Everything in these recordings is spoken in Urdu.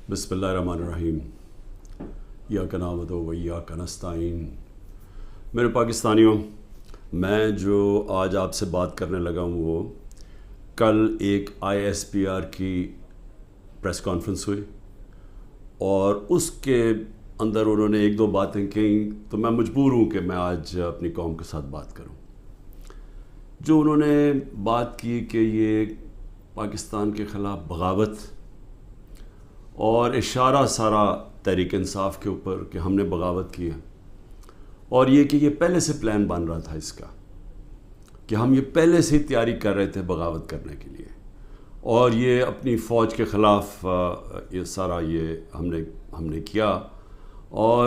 بسم اللہ الرحمن الرحیم ایاک نعبد و ایاک نستعین۔ میرے پاکستانیوں، میں جو آج آپ سے بات کرنے لگا ہوں وہ کل ایک ISPR کی پریس کانفرنس ہوئی اور اس کے اندر انہوں نے ایک دو باتیں کہیں تو میں مجبور ہوں کہ میں آج اپنی قوم کے ساتھ بات کروں۔ جو انہوں نے بات کی کہ یہ پاکستان کے خلاف بغاوت اور اشارہ سارا تحریک انصاف کے اوپر کہ ہم نے بغاوت کی ہے، اور یہ کہ یہ پہلے سے پلان بن رہا تھا اس کا کہ ہم یہ پہلے سے ہی تیاری کر رہے تھے بغاوت کرنے کے لیے، اور یہ اپنی فوج کے خلاف یہ سارا یہ ہم نے کیا، اور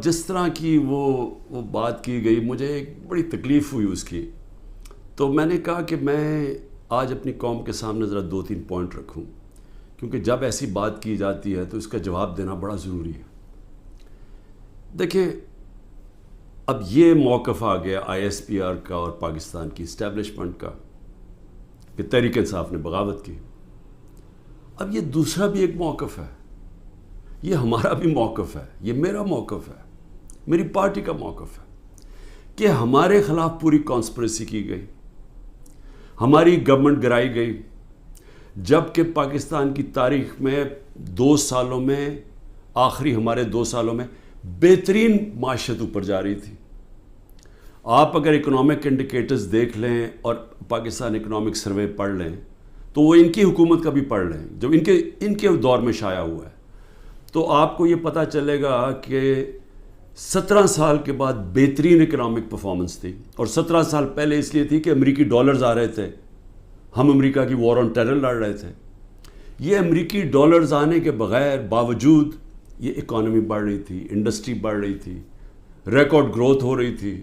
جس طرح کی وہ بات کی گئی مجھے ایک بڑی تکلیف ہوئی اس کی۔ تو میں نے کہا کہ میں آج اپنی قوم کے سامنے ذرا 2-3 پوائنٹ رکھوں، کیونکہ جب ایسی بات کی جاتی ہے تو اس کا جواب دینا بڑا ضروری ہے۔ دیکھیں، اب یہ موقف آ گیا ISPR کا اور پاکستان کی اسٹیبلشمنٹ کا کہ تحریک انصاف نے بغاوت کی۔ اب یہ دوسرا بھی ایک موقف ہے، یہ ہمارا بھی موقف ہے، یہ میرا موقف ہے، میری پارٹی کا موقف ہے کہ ہمارے خلاف پوری کانسپریسی کی گئی، ہماری گورنمنٹ گرائی گئی، جبکہ پاکستان کی تاریخ میں 2 سالوں میں ہمارے 2 سالوں میں بہترین معیشت اوپر جا رہی تھی۔ آپ اگر اکنامک انڈیکیٹرز دیکھ لیں اور پاکستان اکنامک سروے پڑھ لیں تو وہ ان کی حکومت کا بھی پڑھ لیں جو ان کے دور میں شائع ہوا ہے، تو آپ کو یہ پتہ چلے گا کہ 17 سال کے بعد بہترین اکنامک پرفارمنس تھی، اور 17 سال پہلے اس لیے تھی کہ امریکی ڈالرز آ رہے تھے، ہم امریکہ کی وار آن ٹیرر لڑ رہے تھے۔ یہ امریکی ڈالرز آنے کے باوجود یہ اکانومی بڑھ رہی تھی، انڈسٹری بڑھ رہی تھی، ریکارڈ گروتھ ہو رہی تھی،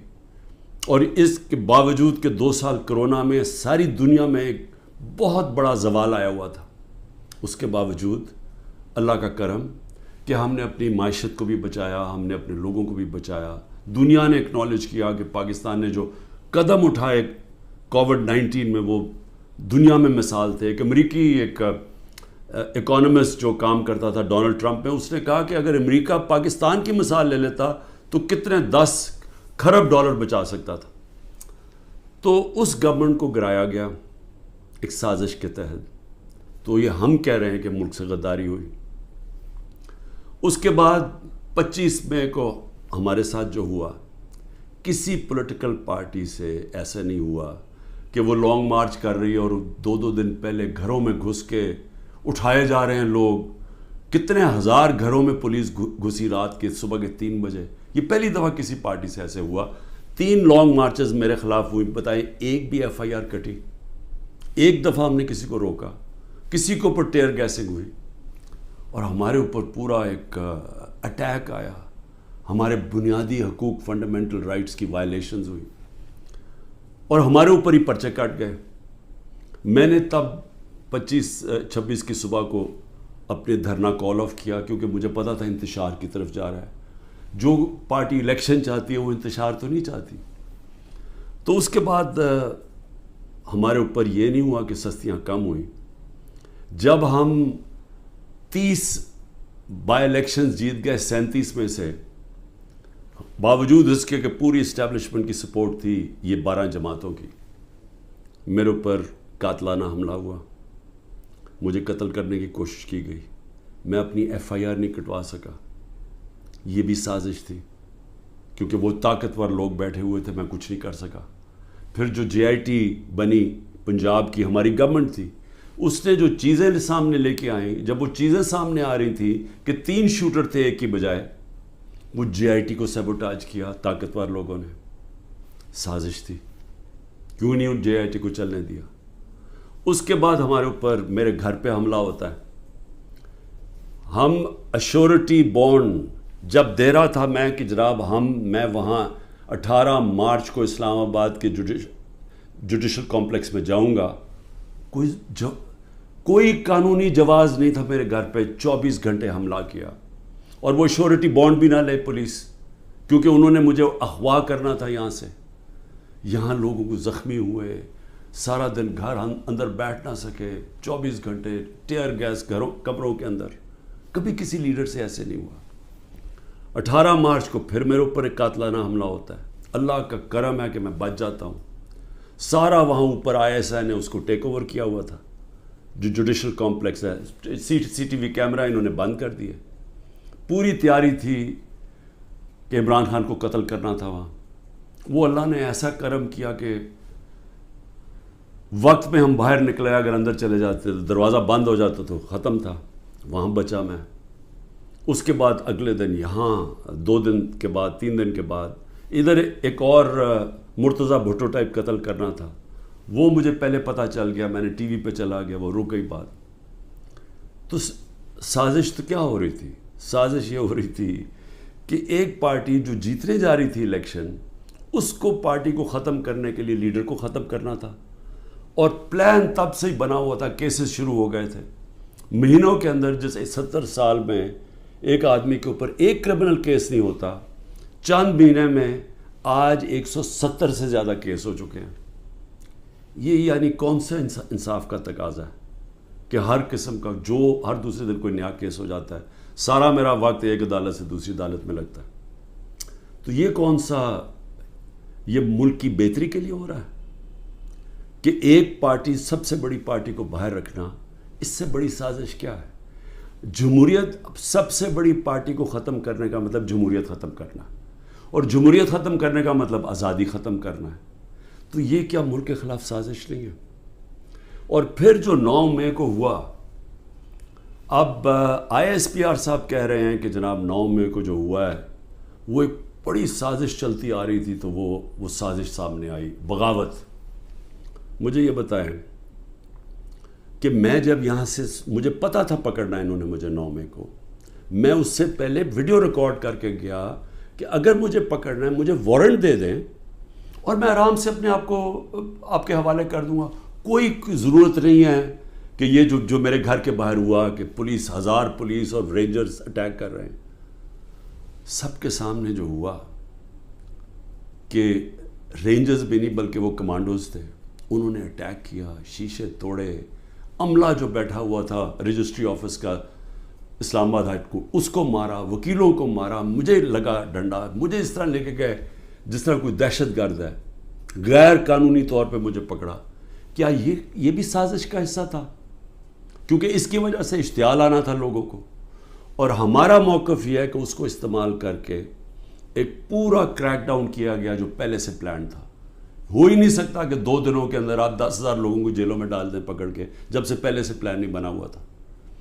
اور اس کے باوجود کہ 2 سال کرونا میں ساری دنیا میں ایک بہت بڑا زوال آیا ہوا تھا، اس کے باوجود اللہ کا کرم کہ ہم نے اپنی معیشت کو بھی بچایا، ہم نے اپنے لوگوں کو بھی بچایا۔ دنیا نے اکنالج کیا کہ پاکستان نے جو قدم اٹھائے کووڈ-19 میں وہ دنیا میں مثال تھے۔ ایک امریکی ایک اکانومسٹ جو کام کرتا تھا ڈونلڈ ٹرمپ میں، اس نے کہا کہ اگر امریکہ پاکستان کی مثال لے لیتا تو کتنے 10 کھرب ڈالر بچا سکتا تھا۔ تو اس گورنمنٹ کو گرایا گیا ایک سازش کے تحت، تو یہ ہم کہہ رہے ہیں کہ ملک سے غداری ہوئی۔ اس کے بعد 25 مئی کو ہمارے ساتھ جو ہوا، کسی پولیٹیکل پارٹی سے ایسا نہیں ہوا کہ وہ لانگ مارچ کر رہی ہے اور 2 دن پہلے گھروں میں گھس کے اٹھائے جا رہے ہیں لوگ، کتنے ہزار گھروں میں پولیس گھسی رات کے صبح کے 3 بجے۔ یہ پہلی دفعہ کسی پارٹی سے ایسے ہوا۔ 3 لانگ مارچز میرے خلاف ہوئی، بتائیں ایک بھی FIR کٹی؟ ایک دفعہ ہم نے کسی کو روکا؟ کسی کے اوپر ٹیئر گیسنگ ہوئی؟ اور ہمارے اوپر پورا ایک اٹیک آیا، ہمارے بنیادی حقوق فنڈامنٹل رائٹس کی وائلیشنز ہوئی، اور ہمارے اوپر ہی پرچے کٹ گئے۔ میں نے تب 26 کی صبح کو اپنے دھرنا کال آف کیا، کیونکہ مجھے پتا تھا انتشار کی طرف جا رہا ہے۔ جو پارٹی الیکشن چاہتی ہے وہ انتشار تو نہیں چاہتی۔ تو اس کے بعد ہمارے اوپر یہ نہیں ہوا کہ سستیاں کم ہوئیں۔ جب ہم 30 بائی الیکشنز جیت گئے 37 میں سے، باوجود اس کے کہ پوری اسٹیبلشمنٹ کی سپورٹ تھی یہ 12 جماعتوں کی، میرے اوپر قاتلانہ حملہ ہوا، مجھے قتل کرنے کی کوشش کی گئی، میں اپنی FIR نہیں کٹوا سکا۔ یہ بھی سازش تھی، کیونکہ وہ طاقتور لوگ بیٹھے ہوئے تھے، میں کچھ نہیں کر سکا۔ پھر جو JIT بنی پنجاب کی ہماری گورنمنٹ تھی، اس نے جو چیزیں سامنے لے کے آئیں، جب وہ چیزیں سامنے آ رہی تھی کہ 3 شوٹر تھے ایک کی بجائے، وہ JIT کو سیبوٹاج کیا طاقتور لوگوں نے۔ سازش تھی، کیوں نہیں JIT کو چلنے دیا۔ اس کے بعد ہمارے اوپر میرے گھر پہ حملہ ہوتا ہے۔ ہم ایشورٹی بانڈ جب دے رہا تھا میں کہ جناب میں وہاں 18 مارچ کو اسلام آباد کے جوڈیشل کمپلیکس میں جاؤں گا، کوئی قانونی جواز نہیں تھا میرے گھر پہ، 24 گھنٹے حملہ کیا، اور وہ ایشورٹی بانڈ بھی نہ لے پولیس، کیونکہ انہوں نے مجھے اغوا کرنا تھا یہاں سے۔ یہاں لوگوں کو زخمی ہوئے، سارا دن گھر اندر بیٹھ نہ سکے، 24 گھنٹے ٹیئر گیس گھروں کمروں کے اندر. کبھی کسی لیڈر سے ایسے نہیں ہوا. 18 مارچ کو پھر میرے اوپر ایک قاتلانہ حملہ ہوتا ہے. اللہ کا کرم ہے کہ میں بچ جاتا ہوں. سارا وہاں اوپر ISI نے اس کو ٹیک اوور کیا ہوا تھا، جو جوڈیشل کمپلیکس ہے. CCTV کیمرہ انہوں نے بند کر دیے. پوری تیاری تھی کہ عمران خان کو قتل کرنا تھا وہاں. وہ اللہ نے ایسا کرم کیا کہ وقت پہ ہم باہر نکلے، اگر اندر چلے جاتے تو دروازہ بند ہو جاتا تو ختم تھا. وہاں بچا میں. اس کے بعد اگلے دن یہاں 2 دن کے بعد 3 دن کے بعد ادھر ایک اور مرتضیٰ بھٹو ٹائپ قتل کرنا تھا. وہ مجھے پہلے پتہ چل گیا، میں نے ٹی وی پہ چلا گیا، وہ رک گئی بات. تو سازش تو کیا ہو رہی تھی؟ سازش یہ ہو رہی تھی کہ ایک پارٹی جو جیتنے جا رہی تھی الیکشن، اس کو پارٹی کو ختم کرنے کے لیے لیڈر کو ختم کرنا تھا. اور پلان تب سے ہی بنا ہوا تھا. کیسز شروع ہو گئے تھے مہینوں کے اندر. جیسے 70 سال میں ایک آدمی کے اوپر ایک کرمنل کیس نہیں ہوتا، چند مہینے میں آج 170 سے زیادہ کیس ہو چکے ہیں. یہ یعنی کون سا انصاف کا تقاضا ہے کہ ہر قسم کا جو ہر دوسرے دن کوئی نیا کیس ہو جاتا ہے. سارا میرا وقت ایک عدالت سے دوسری عدالت میں لگتا ہے. تو یہ کون سا، یہ ملک کی بہتری کے لیے ہو رہا ہے کہ ایک پارٹی، سب سے بڑی پارٹی کو باہر رکھنا؟ اس سے بڑی سازش کیا ہے؟ جمہوریت، سب سے بڑی پارٹی کو ختم کرنے کا مطلب جمہوریت ختم کرنا، اور جمہوریت ختم کرنے کا مطلب آزادی ختم کرنا ہے. تو یہ کیا ملک کے خلاف سازش نہیں ہے؟ اور پھر جو 9 مئی کو ہوا، اب ISPR صاحب کہہ رہے ہیں کہ جناب 9 مئی کو جو ہوا ہے وہ ایک بڑی سازش چلتی آ رہی تھی، تو وہ سازش سامنے آئی، بغاوت. مجھے یہ بتائیں کہ میں جب یہاں سے، مجھے پتا تھا پکڑنا انہوں نے مجھے 9 مئی کو، میں اس سے پہلے ویڈیو ریکارڈ کر کے گیا کہ اگر مجھے پکڑنا ہے مجھے وارنٹ دے دیں اور میں آرام سے اپنے آپ کو آپ کے حوالے کر دوں گا. کوئی ضرورت نہیں ہے کہ یہ جو میرے گھر کے باہر ہوا کہ پولیس، 1000 پولیس اور رینجرز اٹیک کر رہے ہیں. سب کے سامنے جو ہوا کہ رینجرز بھی نہیں بلکہ وہ کمانڈوز تھے، انہوں نے اٹیک کیا، شیشے توڑے. عملہ جو بیٹھا ہوا تھا رجسٹری آفس کا اسلام آباد ہائے کورٹ، اس کو مارا، وکیلوں کو مارا. مجھے لگا ڈنڈا، مجھے اس طرح لے کے گئے جس طرح کوئی دہشت گرد ہے. غیر قانونی طور پہ مجھے پکڑا. کیا یہ بھی سازش کا حصہ تھا؟ کیونکہ اس کی وجہ سے اشتعال آنا تھا لوگوں کو. اور ہمارا موقف یہ ہے کہ اس کو استعمال کر کے ایک پورا کریک ڈاؤن کیا گیا جو پہلے سے پلان تھا. ہو ہی نہیں سکتا کہ 2 دنوں کے اندر آپ 10,000 لوگوں کو جیلوں میں ڈال دیں پکڑ کے، جب سے پہلے سے پلان نہیں بنا ہوا تھا.